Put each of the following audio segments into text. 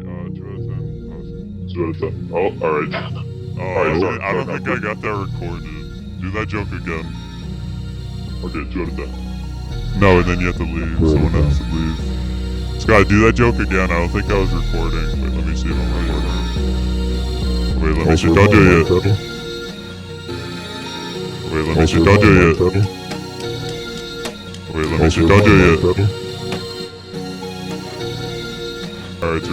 2 out of 10. Oh, alright. Alright, sorry. I don't think I got that recorded. Do that joke again. Okay, 2 out of 10. No, and then you have to leave. Someone has to leave. Scott, do that joke again. I don't think I was recording. Wait, let me see if I'm recording. Wait, let me see. Don't do it yet. Wait, let me see. Don't do it yet. Wait, let me see. Don't do it yet. Alright,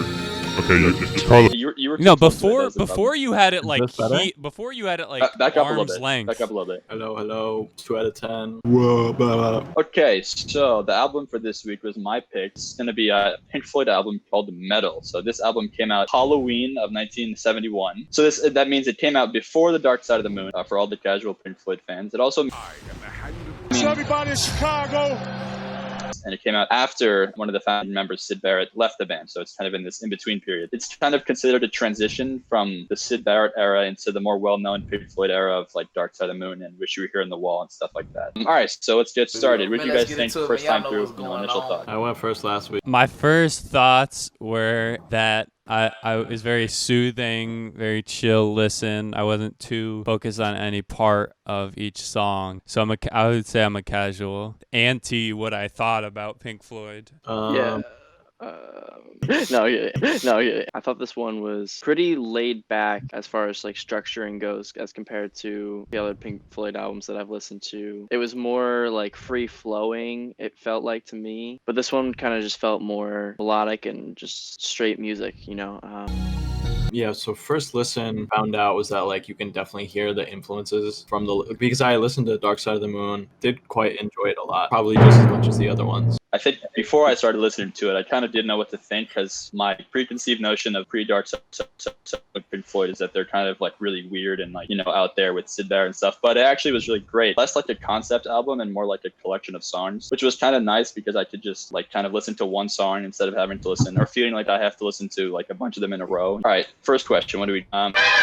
okay, Carlo. You were No, too close to it, before you had it like Is this better? before you had it like back up a little arm's bit. length. Back up a little bit. Hello. 2 out of 10. Whoa, blah, blah. Okay, so the album for this week was my pick. It's going to be a Pink Floyd album called Meddle. So this album came out Halloween of 1971. So that means it came out before The Dark Side of the Moon for all the casual Pink Floyd fans. It also everybody in Chicago. And it came out after one of the founding members, Syd Barrett, left the band. So it's kind of in this in-between period. It's kind of considered a transition from the Syd Barrett era into the more well-known Pink Floyd era of like Dark Side of the Moon and Wish You Were Here in the Wall and stuff like that. All right, so let's get started. What do you guys think first time through? Initial thoughts. I went first last week. My first thoughts were that I was very soothing, very chill listen. I wasn't too focused on any part of each song. So I would say I'm a casual. Anti what I thought about Pink Floyd. No, I thought this one was pretty laid back as far as like structuring goes as compared to the other Pink Floyd albums that I've listened to. It was more like free flowing, it felt like to me, but this one kind of just felt more melodic and just straight music, you know. Yeah, so first listen found out was that like you can definitely hear the influences from because I listened to Dark Side of the Moon, did quite enjoy it a lot, probably just as much as the other ones. I think before I started listening to it, I kind of didn't know what to think because my preconceived notion of pre-Dark Side of Pink Floyd is that they're kind of like really weird and like, you know, out there with Syd Barrett and stuff. But it actually was really great. Less like a concept album and more like a collection of songs, which was kind of nice because I could just like kind of listen to one song instead of having to listen or feeling like I have to listen to like a bunch of them in a row. All right, first question. What do we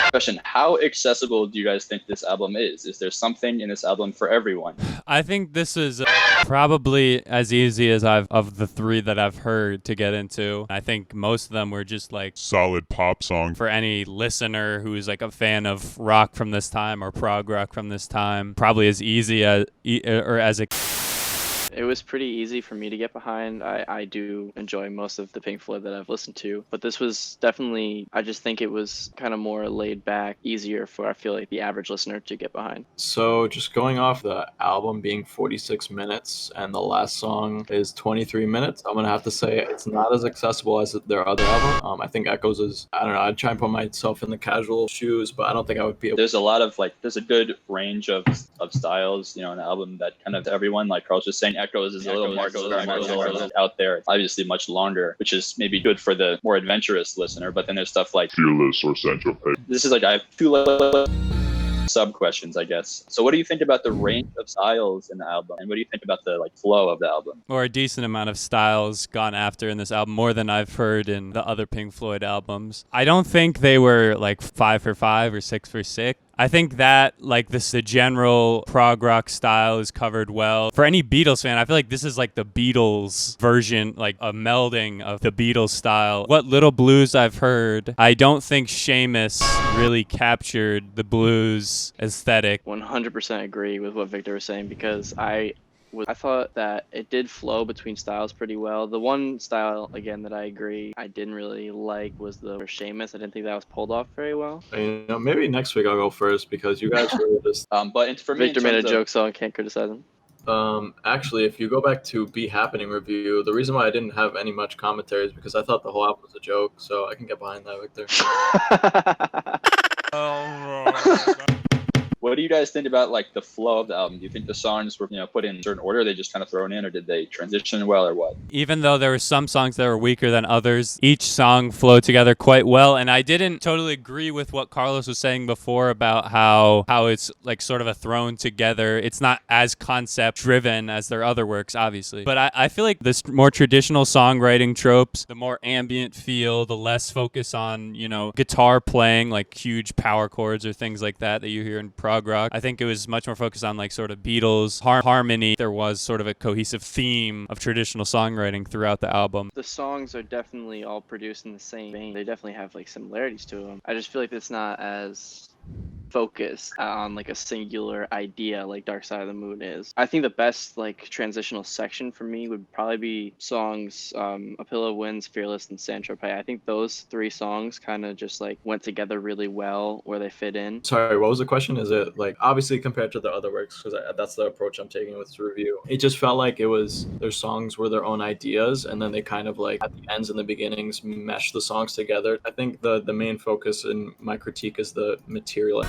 question? How accessible do you guys think this album is? Is there something in this album for everyone? I think this is probably as easy as of the three that I've heard to get into. I think most of them were just like Solid pop song. for any listener who's like a fan of rock from this time or prog rock from this time. Probably as easy as It was pretty easy for me to get behind. I do enjoy most of the Pink Floyd that I've listened to, but this was definitely, I just think it was kind of more laid back, easier for, I feel like, the average listener to get behind. So just going off the album being 46 minutes and the last song is 23 minutes, I'm going to have to say it's not as accessible as their other album. I think Echoes is, I don't know, I'd try and put myself in the casual shoes, but I don't think I would be able. There's a lot of like, there's a good range of styles, you know, an album that kind of everyone, like Carl's just saying, Echoes is a little more out there. It's obviously much longer, which is maybe good for the more adventurous listener. But then there's stuff like Fearless or Central Pay. this is like I have two sub questions, I guess. So what do you think about the range of styles in the album, and what do you think about the like flow of the album? or a decent amount of styles gone after in this album, more than I've heard in the other Pink Floyd albums. I don't think they were like 5 for 5 or 6 for 6. I think that like the general prog rock style is covered well. For any Beatles fan, I feel like this is like the Beatles version, like a melding of the Beatles style. What little blues I've heard, I don't think Seamus really captured the blues aesthetic. 100% agree with what Victor was saying because I thought that it did flow between styles pretty well. The one style, again, that I agree I didn't really like was the Seamus. I didn't think that was pulled off very well. You know, maybe next week I'll go first because you guys were just. But for me, Victor made a joke, so I can't criticize him. Actually, if you go back to Be Happening review, the reason why I didn't have any much commentary is because I thought the whole album was a joke, so I can get behind that, Victor. What do you guys think about like the flow of the album? Do you think the songs were, you know, put in a certain order, they just kind of thrown in, or did they transition well, or what? Even though there were some songs that were weaker than others, each song flowed together quite well. And I didn't totally agree with what Carlos was saying before about how it's like sort of a thrown together. It's not as concept driven as their other works, obviously. But I feel like the more traditional songwriting tropes, the more ambient feel, the less focus on, you know, guitar playing, like huge power chords or things like that you hear in prog rock. I think it was much more focused on like sort of Beatles harmony. There was sort of a cohesive theme of traditional songwriting throughout the album. The songs are definitely all produced in the same vein. They definitely have like similarities to them. I just feel like it's not as focused on like a singular idea like Dark Side of the Moon is. I think the best like transitional section for me would probably be songs A Pillow of Winds, Fearless, and San Tropez. I think those three songs kind of just like went together really well where they fit in. Sorry, what was the question? Is it like obviously compared to the other works, because that's the approach I'm taking with this review. It just felt like it was their songs were their own ideas, and then they kind of like at the ends and the beginnings mesh the songs together. I think the main focus in my critique is the material.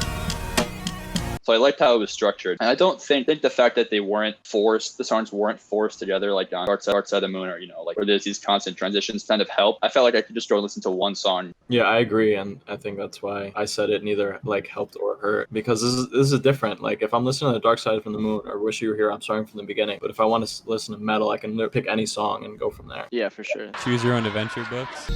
So I liked how it was structured. And I don't think the fact that the songs weren't forced together like on Dark Side of the Moon or, like where there's these constant transitions kind of help. I felt like I could just go listen to one song. Yeah, I agree. And I think that's why I said it neither like helped or hurt, because this is different. Like if I'm listening to Dark Side from the Moon or Wish You Were Here, I'm starting from the beginning. But if I want to listen to Meddle, I can pick any song and go from there. Yeah, for sure. Choose Your Own Adventure books.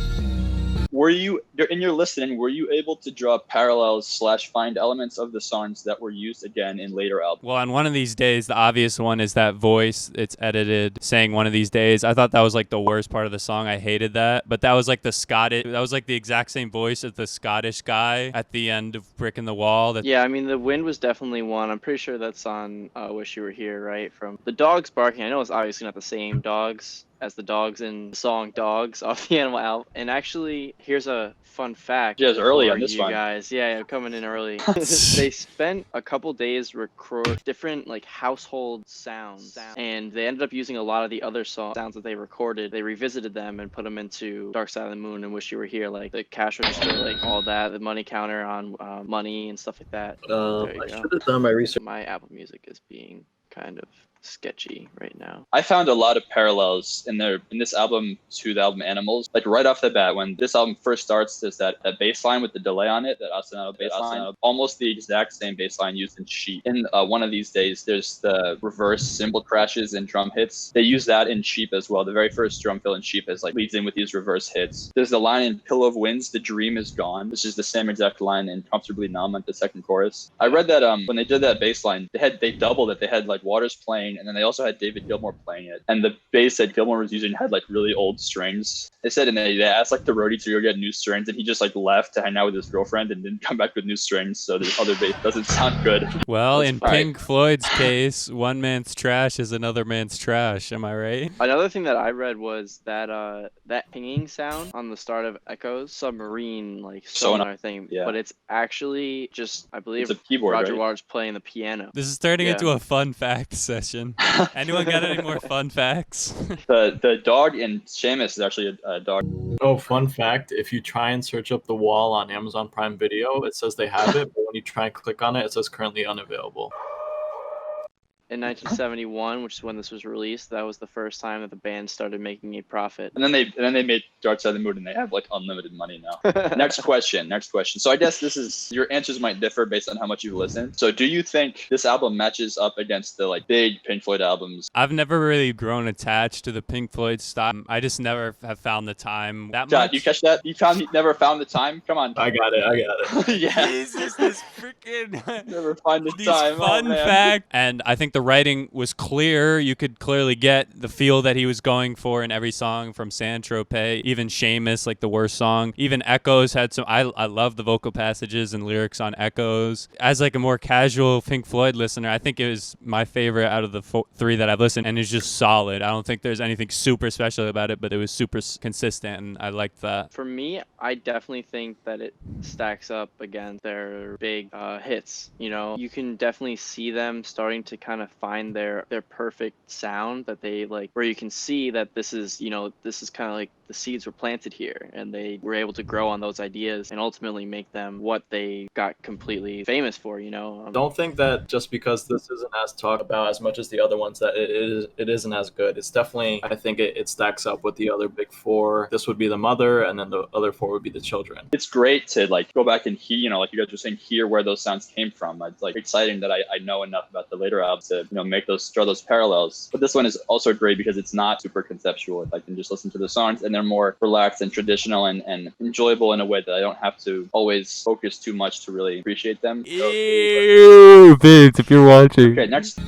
Were you, in your listening, were you able to draw parallels / find elements of the songs that were used again in later albums? Well, on One of These Days, the obvious one is that voice. It's edited saying One of These Days. I thought that was like the worst part of the song. I hated that. But that was like that was like the exact same voice as the Scottish guy at the end of Brick in the Wall. Yeah, I mean, The Wind was definitely one. I'm pretty sure that's on Wish You Were Here, right? From the dogs barking. I know it's obviously not the same dogs as the dogs in the song Dogs off the Animal album. And actually, here's a fun fact. Yeah, it's early on for this you one. Guys. Yeah, coming in early. They spent a couple days record different like household sounds, and they ended up using a lot of the other sounds that they recorded. They revisited them and put them into Dark Side of the Moon and Wish You Were Here, like the cash register, like all that, the money counter on money and stuff like that. I should have done my research. My Apple Music is being kind of sketchy right now. I found a lot of parallels in this album to the album Animals. Like right off the bat, when this album first starts, there's that bass line with the delay on it, that ostinato bass line, almost the exact same bass line used in Sheep. In One of These Days, there's the reverse cymbal crashes and drum hits. They use that in Sheep as well. The very first drum fill in Sheep is like leads in with these reverse hits. There's the line in Pillow of Winds, The Dream Is Gone, which is the same exact line in Comfortably Numb at the second chorus. I read that when they did that bass line, they doubled it. They had like Waters playing, and then they also had David Gilmour playing it. And the bass that Gilmour was using had like really old strings. They said, and they asked like the roadie to go get new strings, and he just like left to hang out with his girlfriend and didn't come back with new strings. So the other bass doesn't sound good. Well, That's in fine. Pink Floyd's case, one man's trash is another man's trash. Am I right? Another thing that I read was that that pinging sound on the start of Echoes, submarine like sonar thing, yeah. but it's actually just, I believe, It's a keyboard, Roger right? Waters playing the piano. This is turning Yeah. into a fun fact session. Anyone got any more fun facts? The dog in Seamus is actually a dog. Oh, fun fact, if you try and search up The Wall on Amazon Prime Video, it says they have it, but when you try and click on it, it says currently unavailable. In 1971, which is when this was released, that was the first time that the band started making a profit. And then they made Dark Side of the Moon, and they have like unlimited money now. Next question. So I guess your answers might differ based on how much you've listened. So do you think this album matches up against the like big Pink Floyd albums? I've never really grown attached to the Pink Floyd style. I just never have found the time that John, much. you catch that? You never found the time? Come on. I got it. Yeah. Jesus, this freaking Never find the these time. fun oh, man. fact. And I think the writing was clear. You could clearly get the feel that he was going for in every song, from San Tropez, even Seamus, like the worst song. Even Echoes had some. I love the vocal passages and lyrics on Echoes. As like a more casual Pink Floyd listener, I think it was my favorite out of the three that I've listened, and it's just solid. I don't think there's anything super special about it, but it was super consistent, and I liked that. For me, I definitely think that it stacks up against their big hits. You can definitely see them starting to kind of find their perfect sound that they like, where you can see that this is kind of like the seeds were planted here, and they were able to grow on those ideas and ultimately make them what they got completely famous for. Don't think that just because this isn't as talked about as much as the other ones that it isn't as good. It's definitely, I think it stacks up with the other big four. This would be the mother, and then the other four would be the children. It's great to like go back and hear, like you guys were saying, hear where those sounds came from. It's like exciting that I know enough about the later albums to draw those parallels. But this one is also great because it's not super conceptual. I can just listen to the songs and they're more relaxed and traditional and enjoyable in a way that I don't have to always focus too much to really appreciate them. Ew, Vince, if you're watching. Okay, next.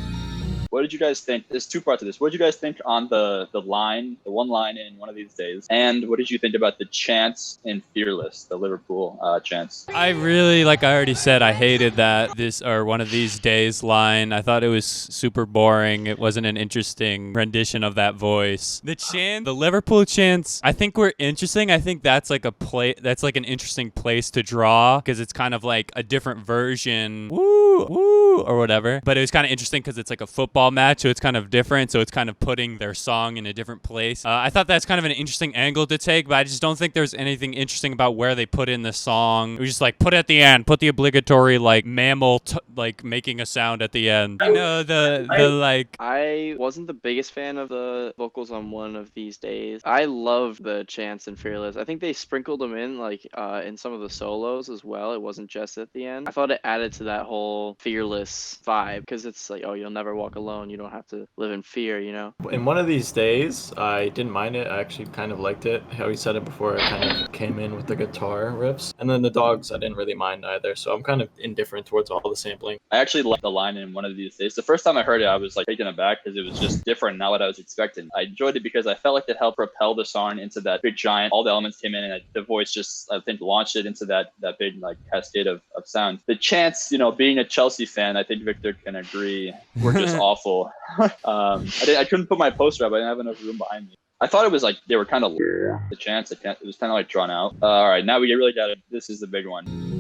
What did you guys think? There's two parts of this. What did you guys think on the one line in One of These Days? And what did you think about the chants in Fearless, the Liverpool chants? I really, like I already said, I hated that One of These Days line. I thought it was super boring. It wasn't an interesting rendition of that voice. The Liverpool chants, I think were interesting. I think that's like an interesting place to draw because it's kind of like a different version, woo, woo, or whatever. But it was kind of interesting because it's like a football match, so it's kind of different. So it's kind of putting their song in a different place. I thought that's kind of an interesting angle to take, but I just don't think there's anything interesting about where they put in the song. It was just like, put it at the end, put the obligatory like mammal like making a sound at the end. You know, I wasn't the biggest fan of the vocals on One of These Days. I love the chants in Fearless. I think they sprinkled them in like in some of the solos as well. It wasn't just at the end. I thought it added to that whole Fearless vibe because it's like, oh, you'll never walk alone. You don't have to live in fear, you know? In One of These Days, I didn't mind it. I actually kind of liked it. How he said it before, it kind of came in with the guitar riffs. And then the dogs, I didn't really mind either. So I'm kind of indifferent towards all the sampling. I actually liked the line in One of These Days. The first time I heard it, I was like taken aback because it was just different, not what I was expecting. I enjoyed it because I felt like it helped propel the song into that big giant. All the elements came in, and the voice just, I think, launched it into that big like cascade of sound. The chants, you know, being a Chelsea fan, I think Victor can agree, were just awful. I couldn't put my poster up. I didn't have enough room behind me. I thought it was like they were kind of the chants. It was kind of like drawn out. All right, now we really got it. This is the big one.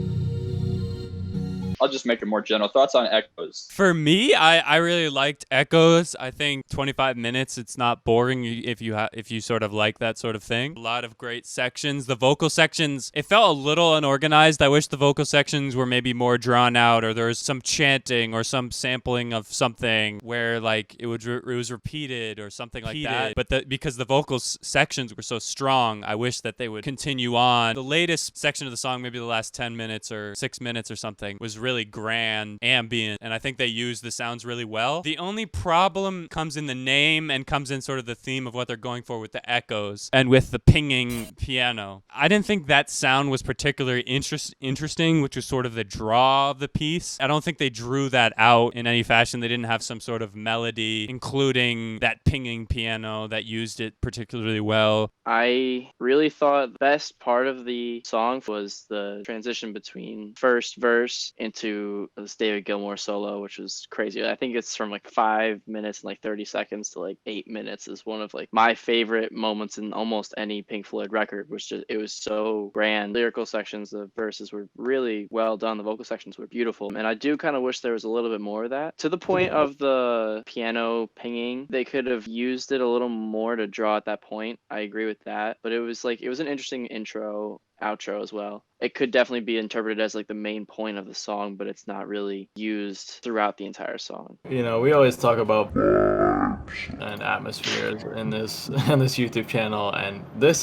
I'll just make it more general. Thoughts on Echoes? For me, I really liked Echoes. I think 25 minutes, it's not boring if you sort of like that sort of thing. A lot of great sections. The vocal sections, it felt a little unorganized. I wish the vocal sections were maybe more drawn out, or there was some chanting or some sampling of something where like it was repeated or something like that. But because the vocal sections were so strong, I wish that they would continue on. The latest section of the song, maybe the last 10 minutes or 6 minutes or something, was really grand, ambient, and I think they use the sounds really well. The only problem comes in the name and comes in sort of the theme of what they're going for with the echoes and with the pinging piano. I didn't think that sound was particularly interesting, which was sort of the draw of the piece. I don't think they drew that out in any fashion. They didn't have some sort of melody, including that pinging piano that used it particularly well. I really thought the best part of the song was the transition between first verse into this David Gilmour solo, which was crazy. I think it's from like 5 minutes and like 30 seconds to like 8 minutes is one of like my favorite moments in almost any Pink Floyd record. It was so grand. Lyrical sections, the verses were really well done. The vocal sections were beautiful. And I do kind of wish there was a little bit more of that. To the point of the piano pinging, they could have used it a little more to draw at that point. I agree with that. But it was an interesting intro, outro as well. It could definitely be interpreted as like the main point of the song, but it's not really used throughout the entire song. You know, we always talk about and atmospheres in this YouTube channel, and this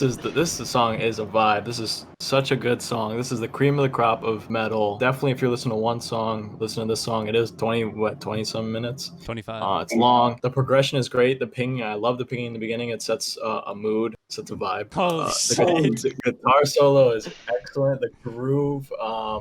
song is a vibe. This is such a good song. This is the cream of the crop of metal. Definitely, if you're listening to one song, listen to this song. It is 20 some minutes. 25. It's long. The progression is great. The pinging, I love the pinging in the beginning. It sets a mood, sets a vibe. The guitar solo is excellent. The groove,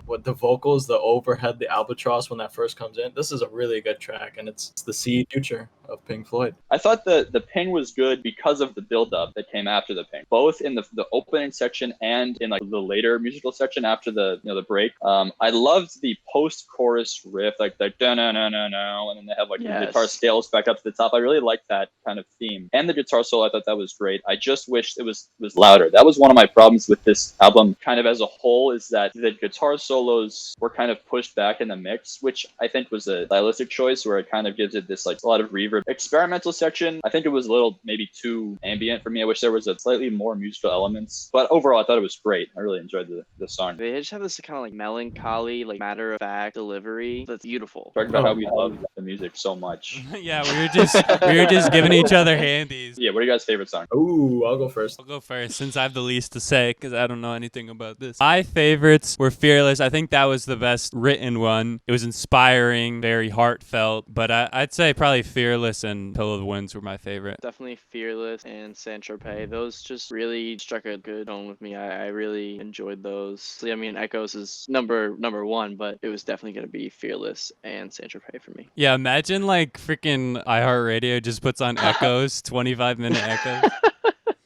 with the vocals, the overhead, the albatross when that first comes in. This is a really good track, and it's the seed future of Pink Floyd. I thought the ping was good because of the build-up that came after the ping, both in the opening section and in like the later musical section after the break. I loved the post-chorus riff, like the da-na-na-na-na, and then they have like the guitar scales back up to the top. I really liked that kind of theme, and the guitar solo. I thought that was great. I just wished it was louder. That was one of my problems with this album, kind of as a whole, is that the guitar solos were kind of pushed back in the mix, which I think was a stylistic choice, where it kind of gives it this like a lot of reverb. Experimental section, I think it was a little maybe too ambient for me. I wish there was a slightly more musical elements, but overall I thought it was great. I really enjoyed the song. They just have this kind of like melancholy, like matter of fact delivery that's beautiful. Talking about how we love the music so much. Yeah, we were just giving each other handies. Yeah, what are you guys' favorite songs? Ooh, I'll go first. I'll go first since I have the least to say because I don't know anything about this. My favorites were Fearless. I think that was the best written one. It was inspiring, very heartfelt, but I'd say probably Fearless Fearless and Pillow of the Winds were my favorite. Definitely Fearless and Saint Tropez. Those just really struck a good tone with me. I really enjoyed those. So, I mean, Echoes is number one, but it was definitely going to be Fearless and Saint Tropez for me. Yeah, imagine like freaking iHeartRadio just puts on Echoes, 25-minute Echoes.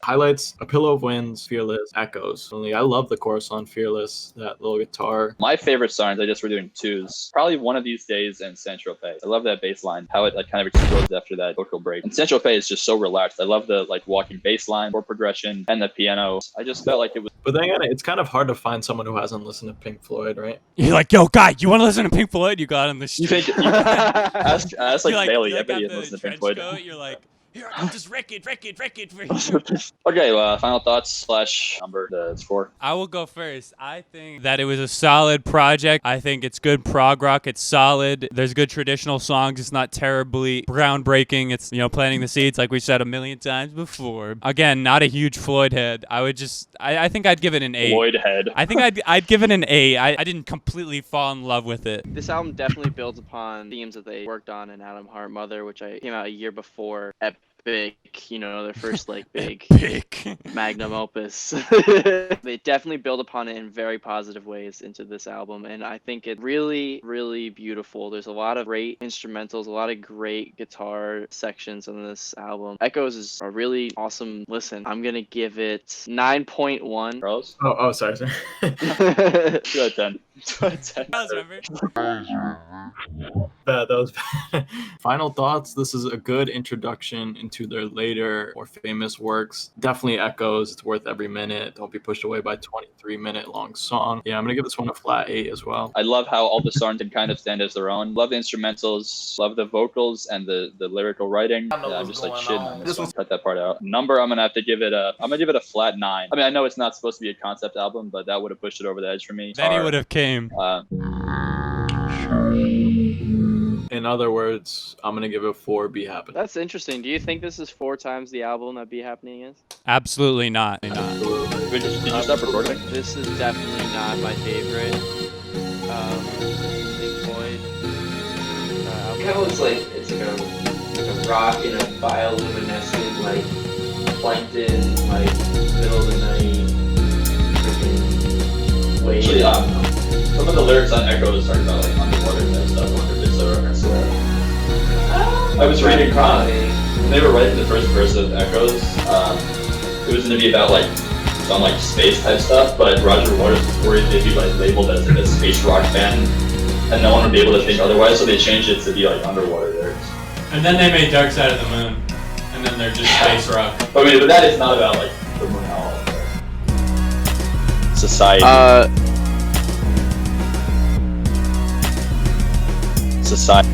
Highlights: A Pillow of Winds, Fearless, Echoes. Only I love the chorus on Fearless, that little guitar. My favorite songs, I just were doing twos. Probably One of These Days and Saint Tropez. I love that bass line, how it like kind of explodes after that vocal break. And Saint Tropez is just so relaxed. I love the like walking bass line, chord progression, and the piano. I just felt like it was. But then again, it's kind of hard to find someone who hasn't listened to Pink Floyd, right? You're like, yo, guy, you want to listen to Pink Floyd? You got on the You street. think? Ask like Bailey. You I bet he got didn't listen to the Pink Floyd. trench coat, you're like, here, I got this record for you. Okay, final thoughts / number the score. I will go first. I think that it was a solid project. I think it's good prog rock. It's solid. There's good traditional songs. It's not terribly groundbreaking. It's, planting the seeds like we said a million times before. Again, not a huge Floyd head. I think I'd give it an 8. Floyd head. I think I'd give it an 8. I didn't completely fall in love with it. This album definitely builds upon themes that they worked on in Atom Heart Mother, which came out a year before Epic, their first big magnum opus. They definitely build upon it in very positive ways into this album, and I think it's really, really beautiful. There's a lot of great instrumentals, a lot of great guitar sections on this album. Echoes is a really awesome listen. I'm gonna give it 9.1. Carlos? Oh, sorry. 2 out of 10. 2 out of 10. That was bad. Final thoughts. This is a good introduction into their later, more famous works. Definitely Echoes. It's worth every minute. Don't be pushed away by a 23-minute long song. Yeah, I'm going to give this one a flat 8 as well. I love how all the songs can kind of stand as their own. Love the instrumentals, love the vocals and the lyrical writing. Yeah, I'm just like shitting on this one. Cut that part out. Number, I'm gonna give it a flat 9. I mean, I know it's not supposed to be a concept album, but that would have pushed it over the edge for me. Then he would have came. In other words, I'm going to give it 4 Be Happy. That's interesting. Do you think this is 4 times the album that Be Happening is? Absolutely not. Did you stop recording? This is definitely not my favorite Pink Floyd album. It kind of looks like it's like a rock in a bioluminescent, plankton, middle of the night, freaking wave. Actually, some of the lyrics on Echoes talk about underwater type stuff. I wonder if it's a reference to that. I was reading when they were writing the first verse of Echoes. It was going to be about some space type stuff, but Roger Waters was worried they'd be labeled as a space rock band, and no one would be able to think otherwise. So they changed it to be underwater lyrics. And then they made Dark Side of the Moon, and then they're just space rock. But that is not about the moon at all. Society. Society.